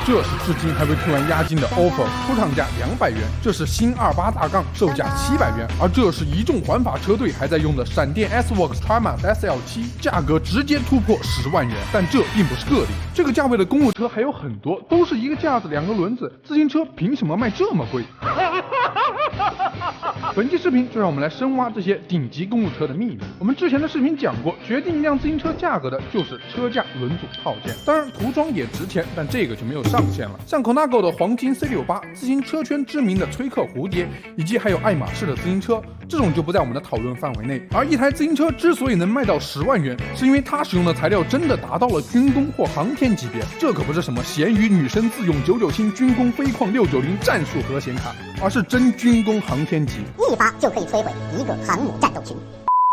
这是至今还未退完押金的 offer， 出厂价200元，这是新28大杠，售价700元，而这是一众环法车队还在用的闪电 S-Works Triumph SL7， 价格直接突破10万元。但这并不是个例，这个价位的公路车还有很多，都是一个架子2个轮子，自行车凭什么卖这么贵？本期视频就让我们来深挖这些顶级公路车的秘密。我们之前的视频讲过，决定一辆自行车价格的就是车架、轮组、套件，当然涂装也值钱，但这个就没有上限了。像 Colnago 的黄金 C68， 自行车圈知名的崔克蝴蝶，以及还有爱马仕的自行车，这种就不在我们的讨论范围内。而一台自行车之所以能卖到10万元，是因为它使用的材料真的达到了军工或航天级别，这可不是什么闲鱼女生自用997军工飞矿690战术核显卡，而是真军工航天级，一发就可以摧毁一个航母战斗群。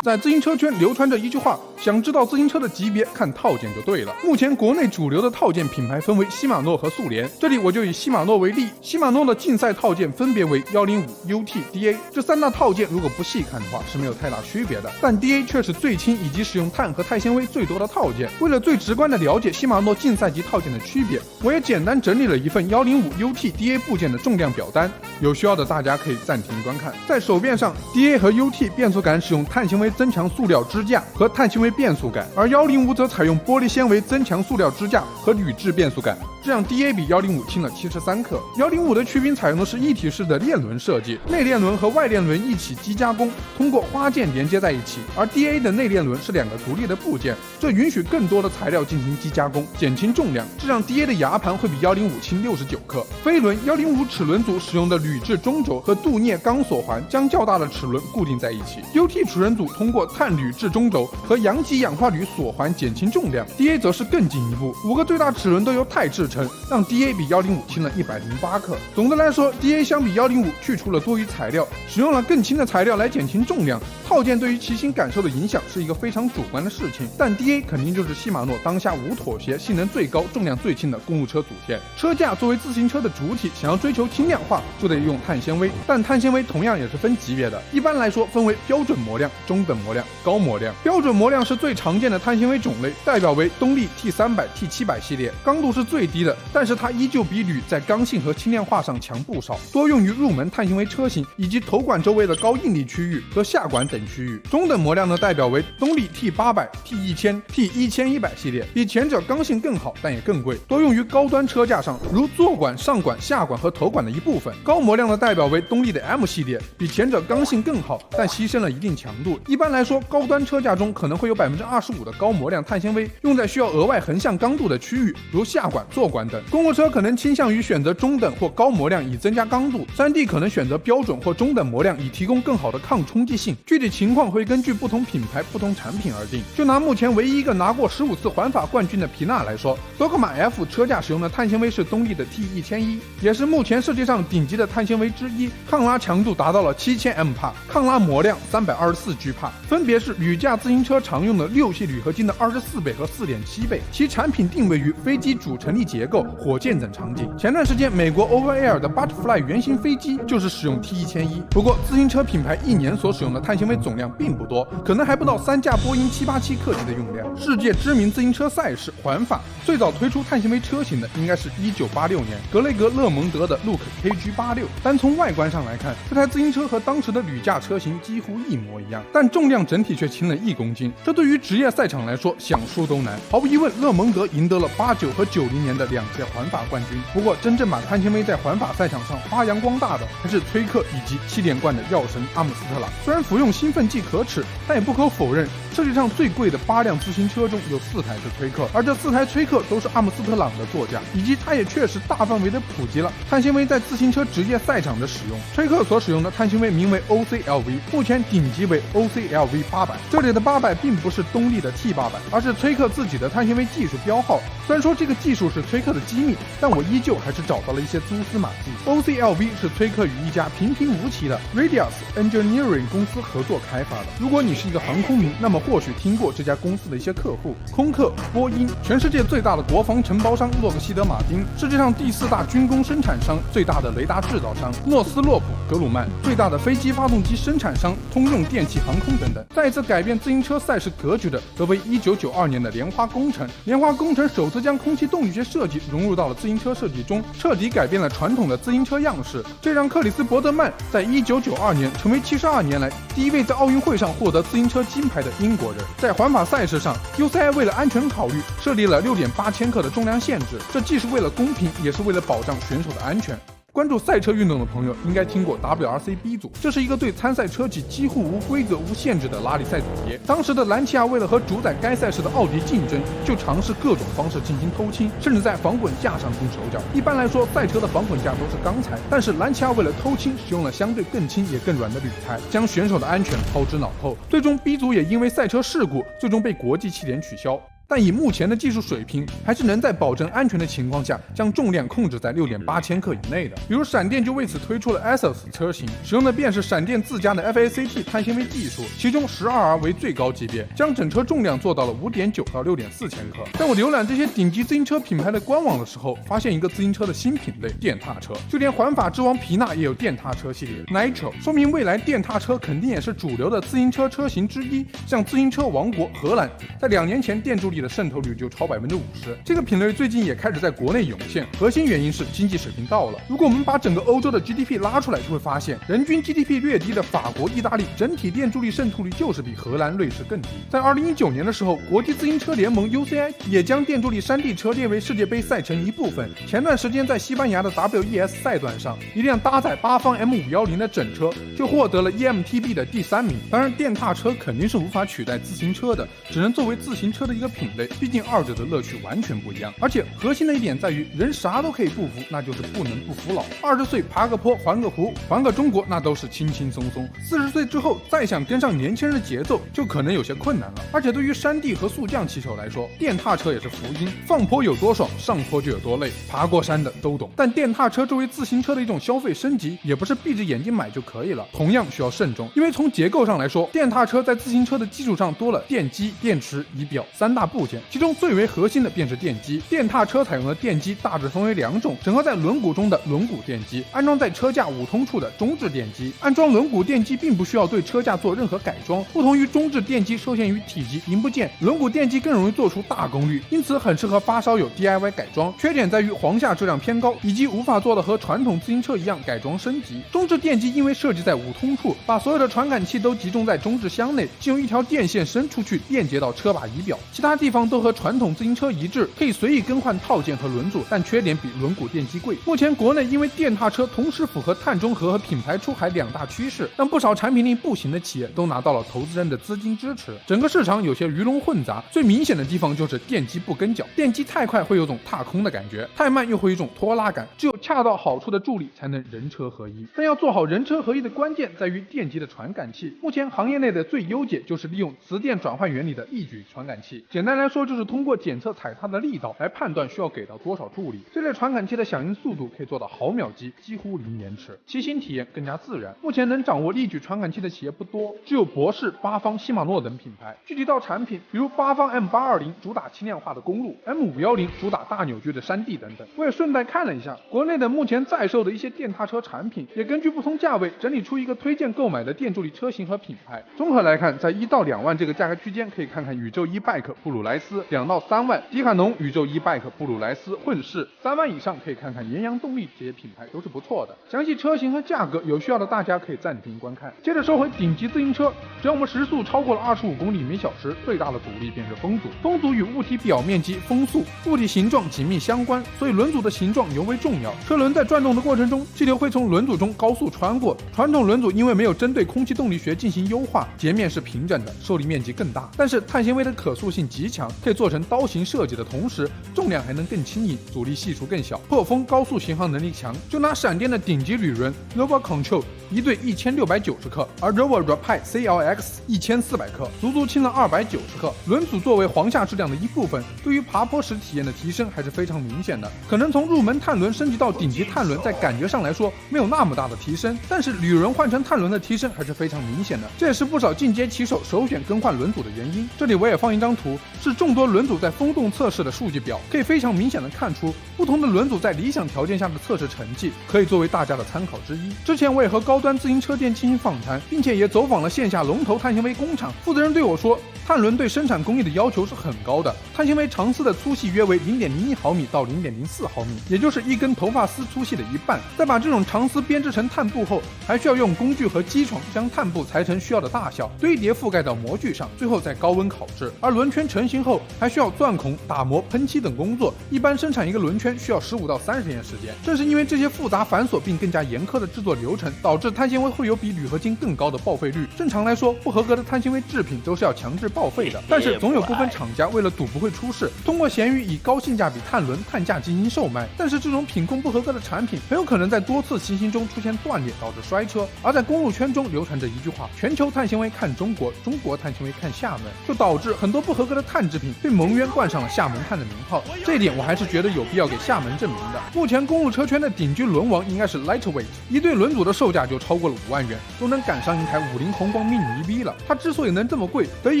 在自行车圈流传着一句话，想知道自行车的级别，看套件就对了。目前国内主流的套件品牌分为禧玛诺和速联，这里我就以禧玛诺为例。禧玛诺的竞赛套件分别为105、UT、DA， 这3大套件如果不细看的话是没有太大区别的，但 DA 却是最轻以及使用碳和钛纤维最多的套件。为了最直观的了解禧玛诺竞赛级套件的区别，我也简单整理了一份105 UT DA 部件的重量表单，有需要的大家可以暂停观看。在手边上 ，DA 和 UT 变速杆使用碳纤维增强塑料支架和碳纤维变速杆，而105则采用玻璃纤维增强塑料支架和铝制变速杆，这样 DA 比105轻了73克。105的曲柄采用的是一体式的链轮设计，内链轮和外链轮一起机加工，通过花件连接在一起，而 DA 的内链轮是2个独立的部件，这允许更多的材料进行机加工，减轻重量，这让 DA 的牙盘会比105轻69克。飞轮105齿轮组使用的铝制中轴和镀镍钢锁环将较大的齿轮固定在一起。UT 齿轮组通过碳铝制中轴和阳极氧化铝锁环减轻重量。DA 则是更进一步，5个最大齿轮都由钛制成，让 DA 比105轻了108克。总的来说 ，DA 相比105去除了多余材料，使用了更轻的材料来减轻重量。套件对于骑行感受的影响是一个非常主观的事情，但 DA 肯定就是禧玛诺当下无妥协、性能最高、重量最轻的公路车组件。车架作为自行车的主体，想要追求轻量化，就得用碳纤维，但碳纤维同样也是分级别的，一般来说分为标准模量、中等模量、高模量。标准模量是最常见的碳纤维种类，代表为东丽 T300、T700 系列，刚度是最低的，但是它依旧比铝在刚性和轻量化上强不少，多用于入门碳纤维车型以及头管周围的高应力区域和下管等区域。中等模量呢，代表为东丽 T800、T1000、T1100 系列，比前者刚性更好，但也更贵，多用于高端车架上，如坐管、上管、下管和头管的一部分。高模量的代表为东丽的 M 系列，比前者刚性更好，但牺牲了一定强度。一般来说，高端车架中可能会有25%的高模量碳纤维用在需要额外横向刚度的区域，如下管、坐管等。公路车可能倾向于选择中等或高模量以增加刚度，3D 可能选择标准或中等模量以提供更好的抗冲击性。具体情况会根据不同品牌、不同产品而定。就拿目前唯一一个拿过15次环法冠军的皮纳来说，Dogma F 车架使用的碳纤维是东丽的 T1001，也是目前世界上顶级的碳纤维之一，抗拉强度达到了7000 mpA， 抗拉模量324 G-PA， 分别是铝架自行车常用的6系铝合金的24倍和4.7倍，其产品定位于飞机主成立结构、火箭等场景。前段时间美国 Overair 的 Butterfly 原型飞机就是使用 T1001，不过自行车品牌一年所使用的碳纤维总量并不多，可能还不到3架波音787客机的用量。世界知名自行车赛事环法最早推出碳纤维车型的应该是1986年格雷格勒蒙德的 Look KG86， 单从外观上来看，这台自行车和当时的铝架车型几乎一模一样，但重量整体却轻了1公斤，这对于职业赛场来说想输都难。毫无疑问，勒蒙德赢得了89和90年的2届环法冠军。不过真正把碳纤维在环法赛场上发扬光大的还是崔克以及7连冠的药神阿姆斯特朗。虽然服用兴奋剂可耻，但也不可否认，世界上最贵的8辆自行车中有4台是崔克，而这4台崔克都是阿姆斯特朗的座驾，以及它也确实大范围的普及了碳纤维在自行车职业赛场的使用。崔克所使用的碳纤维名为 OCLV， 目前顶级为 OCLV 800，这里的800并不是东丽的 T800，而是崔克自己的碳纤维技术标号。虽然说这个技术是崔克的机密，但我依旧还是找到了一些蛛丝马迹。OCLV 是崔克与一家平平无奇的 Radius Engineering 公司合作开发的。如果你是一个航空迷，那么们或许听过这家公司的一些客户：空客、波音，全世界最大的国防承包商洛克希德马丁，世界上第4大军工生产商、最大的雷达制造商诺斯洛普·格鲁曼，最大的飞机发动机生产商通用电气航空等等。再一次改变自行车赛事格局的，则为1992年的莲花工程。莲花工程首次将空气动力学设计融入到了自行车设计中，彻底改变了传统的自行车样式，这让克里斯·伯德曼在1992年成为72年来第一位在奥运会上获得自行车金牌的英国人。在环法赛事上 ，UCI 为了安全考虑，设立了6.8千克的重量限制，这既是为了公平，也是为了保障选手的安全。关注赛车运动的朋友应该听过 WRC B 组，这是一个对参赛车企几乎无规则无限制的拉力赛组别。当时的兰奇亚为了和主宰该赛事的奥迪竞争，就尝试各种方式进行偷轻，甚至在防滚架上动手脚。一般来说，赛车的防滚架都是钢材，但是兰奇亚为了偷轻，使用了相对更轻也更软的铝材，将选手的安全抛之脑后。最终 B 组也因为赛车事故，最终被国际汽联取消。但以目前的技术水平，还是能在保证安全的情况下，将重量控制在6.8千克以内的。比如闪电就为此推出了 Essos 车型，使用的便是闪电自家的 FACT 碳纤维技术，其中12R 为最高级别，将整车重量做到了5.9到6.4千克。在我浏览这些顶级自行车品牌的官网的时候，发现一个自行车的新品类——电踏车。就连环法之王皮纳也有电踏车系列 Nitro， 说明未来电踏车肯定也是主流的自行车车型之一。像自行车王国荷兰，在2年前电助力的渗透率就超50%，这个品类最近也开始在国内涌现。核心原因是经济水平到了。如果我们把整个欧洲的 GDP 拉出来，就会发现人均 GDP 略低的法国、意大利整体电助力渗透率就是比荷兰、瑞士更低。在2019年的时候，国际自行车联盟 UCI 也将电助力山地车列为世界杯赛程一部分。前段时间在西班牙的 WES 赛段上，一辆搭载8方 M510的整车就获得了 EMTB 的第3名。当然，电踏车肯定是无法取代自行车的，只能作为自行车的一个品类。毕竟二者的乐趣完全不一样，而且核心的一点在于，人啥都可以不服，那就是不能不服老。20岁爬个坡、环个湖、环个中国，那都是轻轻松松。40岁之后再想跟上年轻人的节奏，就可能有些困难了。而且对于山地和速降骑手来说，电踏车也是福音，放坡有多爽，上坡就有多累，爬过山的都懂。但电踏车作为自行车的一种消费升级，也不是闭着眼睛买就可以了，同样需要慎重。因为从结构上来说，电踏车在自行车的基础上多了电机、电池、仪表3大部件，其中最为核心的便是电机。电踏车采用的电机大致分为2种，整合在轮毂中的轮毂电机，安装在车架5通处的中置电机。安装轮毂电机并不需要对车架做任何改装，不同于中置电机受限于体积、零部件，轮毂电机更容易做出大功率，因此很适合发烧友 DIY 改装。缺点在于簧下质量偏高，以及无法做的和传统自行车一样改装升级。中置电机因为设计在5通处，把所有的传感器都集中在中置箱内，仅有一条电线伸出去链接到车把仪表，其他地方都和传统自行车一致，可以随意更换套件和轮组，但缺点比轮毂电机贵。目前国内因为电踏车同时符合碳中和和品牌出海2大趋势，让不少产品力不行的企业都拿到了投资人的资金支持。整个市场有些鱼龙混杂，最明显的地方就是电机不跟脚，电机太快会有种踏空的感觉，太慢又会有一种拖拉感，只有恰到好处的助力才能人车合一。但要做好人车合一的关键在于电机的传感器，目前行业内的最优解就是利用磁电转换原理的一举传感器，简单来说就是通过检测踩踏的力道来判断需要给到多少助力。这类传感器的响应速度可以做到毫秒级，几乎零延迟，骑行体验更加自然。目前能掌握力矩传感器的企业不多，只有博士、八方、西马诺等品牌。具体到产品，比如八方 M820 主打轻量化的公路， M510 主打大扭矩的山地等等。我也顺带看了一下国内的目前在售的一些电踏车产品，也根据不同价位整理出一个推荐购买的电助力车型和品牌。综合来看，在1到2万这个价格区间，可以看看宇宙 E-Bike 布鲁莱斯；2到3万迪卡侬宇宙 E-Bike 布鲁莱斯混世；3万以上可以看看岩阳动力，这些品牌都是不错的。详细车型和价格，有需要的大家可以暂停观看。接着说回顶级自行车，只要我们时速超过了25公里每小时，最大的阻力便是风阻。风阻与物体表面积、风速、物体形状紧密相关，所以轮组的形状尤为重要。车轮在转动的过程中，气流会从轮组中高速穿过。传统轮组因为没有针对空气动力学进行优化，截面是平整的，受力面积更大，但是碳纤维的可塑性极强，可以做成刀型设计的同时，重量还能更轻盈，阻力系数更小，破风高速巡航能力强。就拿闪电的顶级旅人 Rover Control 一对1690克，而 Rover Rapide CLX 1400克，足足轻了290克。轮组作为簧下质量的一部分，对于爬坡时体验的提升还是非常明显的。可能从入门碳轮升级到顶级碳轮，在感觉上来说没有那么大的提升，但是旅人换成碳轮的提升还是非常明显的，这也是不少进阶骑手首选更换轮组的原因。这里我也放一张图，是众多轮组在风洞测试的数据表，可以非常明显的看出不同的轮组在理想条件下的测试成绩，可以作为大家的参考之一。之前我也和高端自行车店进行访谈，并且也走访了线下龙头碳纤维工厂，负责人对我说，碳轮对生产工艺的要求是很高的，碳纤维长丝的粗细约为0.01毫米到0.04毫米，也就是一根头发丝粗细的一半。再把这种长丝编织成碳布后，还需要用工具和机床将碳布裁成需要的大小，堆叠覆盖到模具上，最后再高温烤制。而轮圈成型后，还需要钻孔、打磨、喷漆等工作，一般生产一个轮圈需要15到30天时间。正是因为这些复杂繁琐并更加严苛的制作流程，导致碳纤维会有比铝合金更高的报废率。正常来说，不合格的碳纤维制品都是要强制报废的，但是总有部分厂家为了赌不会出事，通过闲鱼以高性价比碳轮、碳价进行售卖。但是这种品控不合格的产品，很有可能在多次骑行中出现断裂，导致摔车。而在公路圈中流传着一句话：全球碳纤维看中国，中国碳纤维看厦门，就导致很多不合格的碳制品被蒙冤冠上了厦门碳的名号。这一点我还是觉得有必要给厦门证明的。目前公路车圈的顶级轮王应该是 Lightweight， 一对轮组的售价就超过了5万元，都能赶上一台50红光 mini EV 了。它之所以能这么贵，得益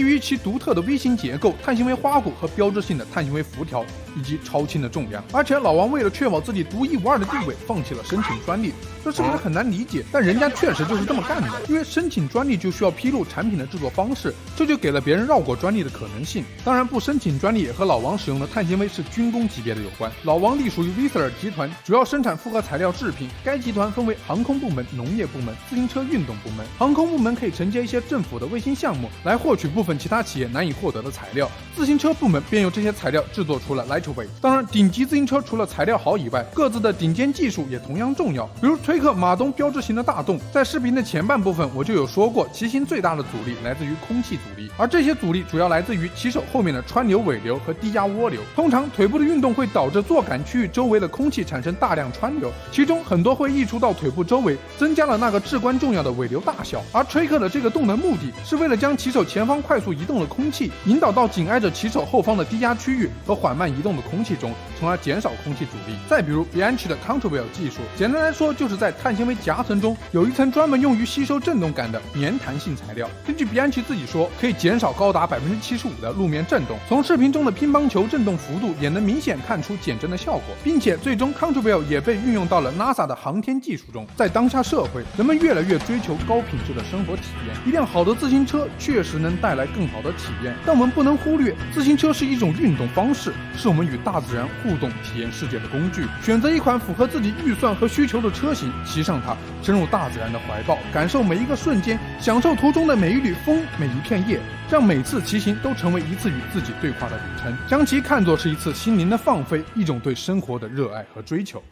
于其独特的 V 型结构、碳纤维花鼓和标志性的碳纤维辐条，以及超轻的重量。而且老王为了确保自己独一无二的地位，放弃了申请专利。这是不是很难理解？但人家确实就是这么干的，因为申请专利就需要披露产品的制作方式，这就给了别人绕过专利的可能性。当然，不申请专利也和老王使用的碳纤维是军工级别的有关。老王隶属于 Whistler 集团，主要生产复合材料制品。该集团分为航空部门、农业部门、自行车运动部门。航空部门可以承接一些政府的卫星项目，来获取部分其他企业难以获得的材料。自行车部门便用这些材料制作出了 Lightweight。当然，顶级自行车除了材料好以外，各自的顶尖技术也同样重要。比如推克马东标志型的大洞，在视频的前半部分我就有说过，骑行最大的阻力来自于空气阻力，而这些阻力主要来自于骑手后面的川流、尾流和低压涡流。通常腿部的运动会导致坐杆区域周围的空气产生大量川流，其中很多会溢出到腿部周围，增加了那个至关重要的尾流大小。而吹克的这个洞的目的是为了将骑手前方快速移动的空气引导到紧挨着骑手后方的低压区域和缓慢移动的空气中，从而减少空气阻力。再比如 Bianchi 的 Counterwheel 技术，简单来说就是在碳纤维夹层中有一层专门用于吸收振动感的棉弹性材料。根据 Bianchi 自己说，可以减少高达75%的路面振动。从视频中的乒乓球振动幅度也能明显看出减震的效果，并且最终 Counterwheel 也被运用到了 NASA 的航天技术中。在当下社会，人们越来越追求高品质的生活体验，一辆好的自行车确实能带来更好的体验，但我们不能忽略，自行车是一种运动方式，是我们与大自然互动、体验世界的工具。选择一款符合自己预算和需求的车型，骑上它，深入大自然的怀抱，感受每一个瞬间，享受途中的每一缕风、每一片叶，让每次骑行都成为一次与自己对话的旅程，将其看作是一次心灵的放飞，一种对生活的热爱和追求。